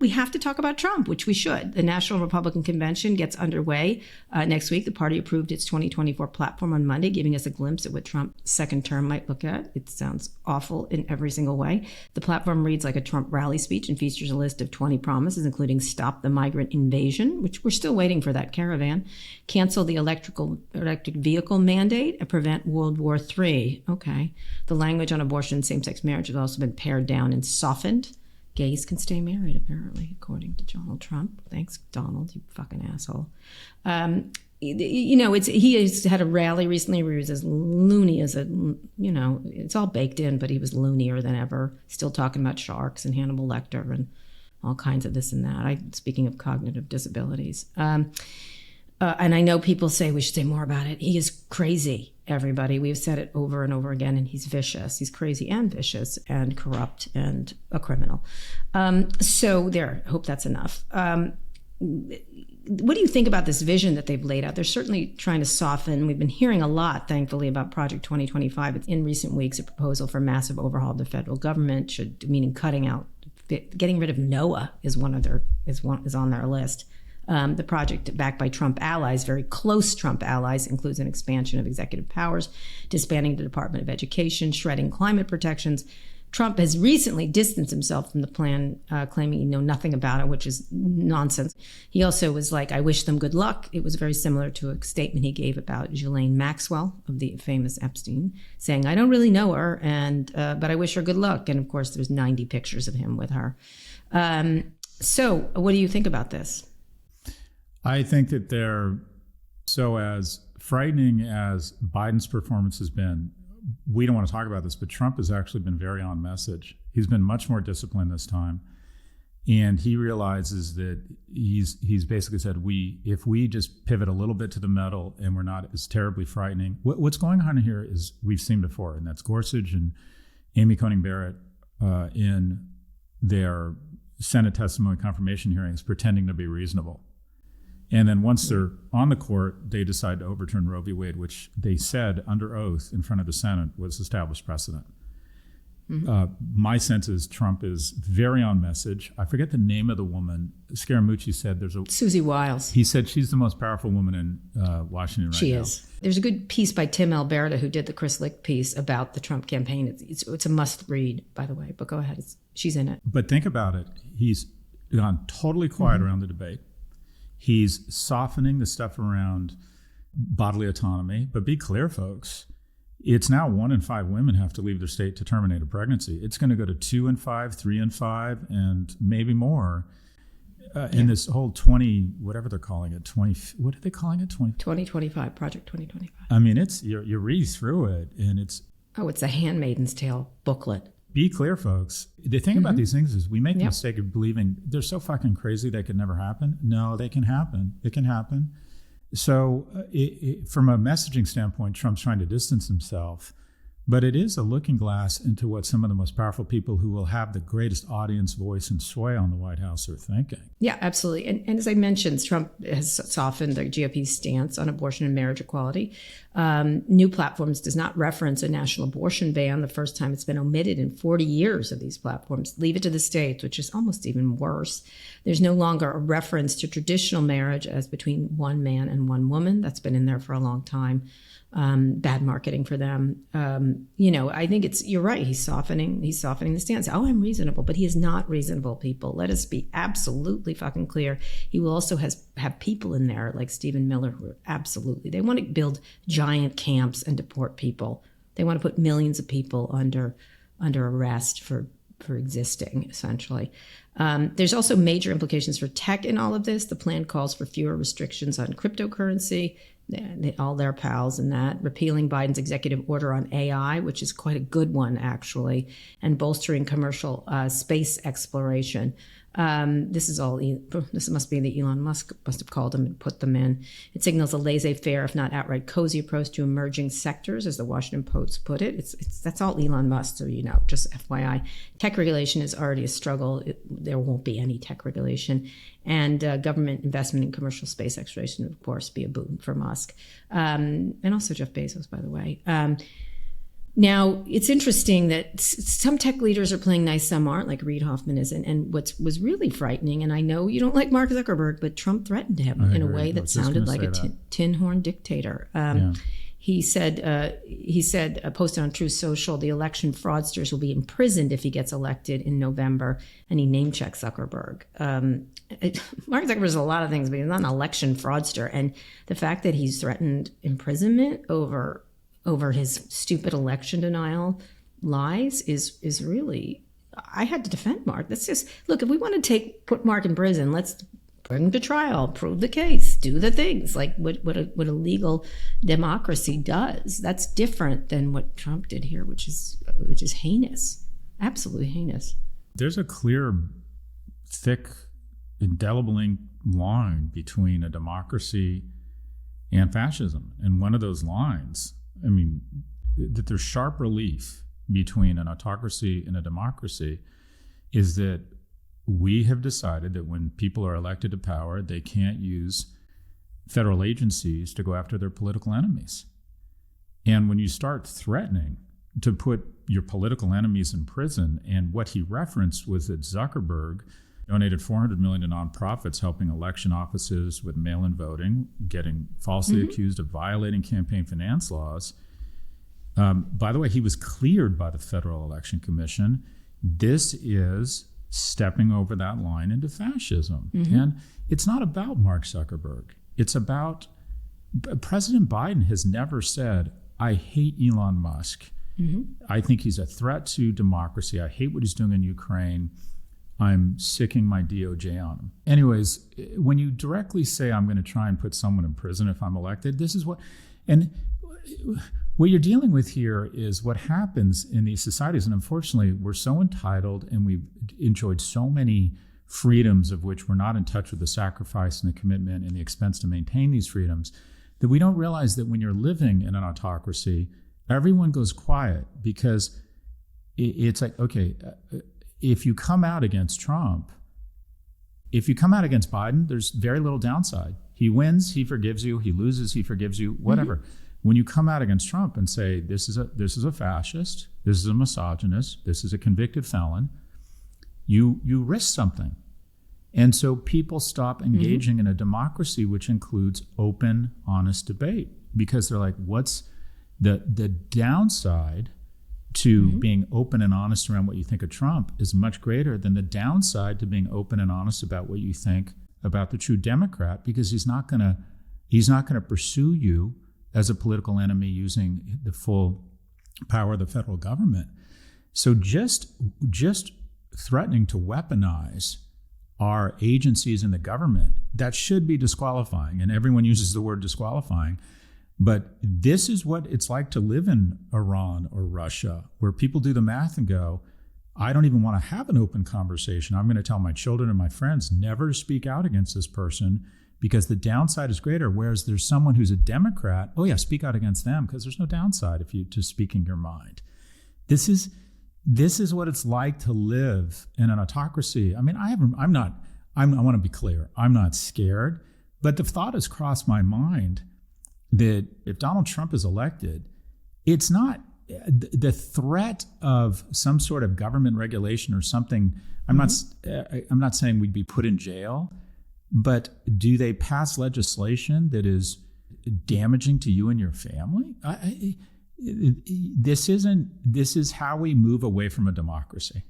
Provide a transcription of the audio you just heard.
We have to talk about Trump, which we should. The National Republican Convention gets underway next week. The party approved its 2024 platform on Monday, giving us a glimpse at what Trump's second term might look at. It sounds awful in every single way. The platform reads like a Trump rally speech and features a list of 20 promises, including stop the migrant invasion, which we're still waiting for that caravan, cancel the electric vehicle mandate, and prevent World War III. Okay. The language on abortion and same-sex marriage has also been pared down and softened. Gays can stay married, apparently, according to Donald Trump. Thanks, Donald, you fucking asshole. He has had a rally recently where he was as loony as it's all baked in, but he was loonier than ever. Still talking about sharks and Hannibal Lecter and all kinds of this and that. Speaking of cognitive disabilities. And I know people say we should say more about it. He is crazy, everybody. We've said it over and over again, and he's vicious. He's crazy and vicious and corrupt and a criminal. So there, hope that's enough. What do you think about this vision that they've laid out? They're certainly trying to soften. We've been hearing a lot, thankfully, about Project 2025. It's in recent weeks a proposal for massive overhaul of the federal government, meaning getting rid of NOAA is on their list. The project, backed by Trump allies, very close Trump allies, includes an expansion of executive powers, disbanding the Department of Education, shredding climate protections. Trump has recently distanced himself from the plan, claiming he knew nothing about it, which is nonsense. He also was like, I wish them good luck. It was very similar to a statement he gave about Ghislaine Maxwell of the famous Epstein, saying, I don't really know her, but I wish her good luck. And of course, there's 90 pictures of him with her. So what do you think about this? I think that as frightening as Biden's performance has been, we don't want to talk about this, but Trump has actually been very on message. He's been much more disciplined this time. And he realizes that he's basically said, if we just pivot a little bit to the middle and we're not as terribly frightening, what's going on here is we've seen before, and that's Gorsuch and Amy Coney Barrett in their Senate testimony confirmation hearings pretending to be reasonable. And then once they're on the court, they decide to overturn Roe v. Wade, which they said under oath in front of the Senate was established precedent. Mm-hmm. My sense is Trump is very on message. I forget the name of the woman. Scaramucci said Susie Wiles. He said she's the most powerful woman in Washington right now. She is. There's a good piece by Tim Alberta, who did the Chris Licht piece about the Trump campaign. It's a must read, by the way, but go ahead. She's in it. But think about it. He's gone totally quiet around the debate. He's softening the stuff around bodily autonomy. But be clear, folks, it's now 1 in 5 women have to leave their state to terminate a pregnancy. It's going to go to 2 in 5, 3 in 5, and maybe more. In this whole 20, whatever they're calling it, 20, what are they calling it? 2025, Project 2025. I mean, you read through it, and it's... Oh, it's a Handmaid's Tale booklet. Be clear, folks. The thing about these things is we make the mistake of believing they're so fucking crazy they could never happen. No, they can happen. It can happen. So from a messaging standpoint, Trump's trying to distance himself. But it is a looking glass into what some of the most powerful people who will have the greatest audience, voice, and sway on the White House are thinking. Yeah, absolutely. And as I mentioned, Trump has softened the GOP's stance on abortion and marriage equality. New platforms does not reference a national abortion ban, the first time it's been omitted in 40 years of these platforms. Leave it to the states, which is almost even worse. There's no longer a reference to traditional marriage as between one man and one woman. That's been in there for a long time. Bad marketing for them. I think you're right. He's softening the stance. Oh, I'm reasonable, but he is not reasonable, people. Let us be absolutely fucking clear. He will also have people in there like Stephen Miller who are they want to build giant camps and deport people. They want to put millions of people under arrest for existing, essentially. There's also major implications for tech in all of this. The plan calls for fewer restrictions on cryptocurrency, all their pals in that, repealing Biden's executive order on AI, which is quite a good one, actually, and bolstering commercial space exploration. This must be the Elon Musk must have called them and put them in. It signals a laissez-faire, if not outright cozy approach to emerging sectors, as the Washington Post put it. That's all Elon Musk, so just FYI. Tech regulation is already a struggle. There won't be any tech regulation. And government investment in commercial space exploration, of course, be a boon for Musk. And also Jeff Bezos, by the way. Now, it's interesting that some tech leaders are playing nice, some aren't, like Reid Hoffman isn't. And what was really frightening, and I know you don't like Mark Zuckerberg, but Trump threatened him in a way that sounded like a tin horn dictator. He said, posted on Truth Social, the election fraudsters will be imprisoned if he gets elected in November, and he name-checked Zuckerberg. Mark Zuckerberg is a lot of things, but he's not an election fraudster. And the fact that he's threatened imprisonment over his stupid election denial lies is really, I had to defend Mark. That's just, look, if we want to put Mark in prison, let's bring him to trial, prove the case, do the things like what a legal democracy does. That's different than what Trump did here, which is heinous, absolutely heinous. There's a clear, thick, indelible line between a democracy and fascism. And one of those lines, I mean, that there's sharp relief between an autocracy and a democracy is that we have decided that when people are elected to power, they can't use federal agencies to go after their political enemies. And when you start threatening to put your political enemies in prison, and what he referenced was that Zuckerberg donated $400 million to nonprofits helping election offices with mail-in voting, getting falsely accused of violating campaign finance laws. By the way, he was cleared by the Federal Election Commission. This is stepping over that line into fascism. And it's not about Mark Zuckerberg. It's about President Biden has never said, I hate Elon Musk. I think he's a threat to democracy. I hate what he's doing in Ukraine. I'm sicking my DOJ on him. Anyways, when you directly say I'm going to try and put someone in prison if I'm elected, this is what you're dealing with here is what happens in these societies. And unfortunately, we're so entitled and we've enjoyed so many freedoms of which we're not in touch with the sacrifice and the commitment and the expense to maintain these freedoms, that we don't realize that when you're living in an autocracy, everyone goes quiet because it's like, okay, if you come out against Trump, if you come out against Biden, there's very little downside. He wins, he forgives you. He loses, he forgives you, whatever. When you come out against Trump and say, this is a fascist, this is a misogynist, this is a convicted felon, you risk something. And so people stop engaging in a democracy which includes open, honest debate, because they're like, what's the downside to being open and honest around what you think of Trump is much greater than the downside to being open and honest about what you think about the true Democrat, because he's not going to pursue you as a political enemy using the full power of the federal government. So just threatening to weaponize our agencies in the government, that should be disqualifying, and everyone uses the word disqualifying. But this is what it's like to live in Iran or Russia, where people do the math and go, I don't even want to have an open conversation. I'm going to tell my children and my friends never to speak out against this person because the downside is greater. Whereas there's someone who's a Democrat, oh yeah, speak out against them because there's no downside if you to speaking your mind. This is what it's like to live in an autocracy. I mean, I want to be clear. I'm not scared, but the thought has crossed my mind that if Donald Trump is elected, it's not the threat of some sort of government regulation or something. I'm not saying we'd be put in jail, but do they pass legislation that is damaging to you and your family? This is how we move away from a democracy.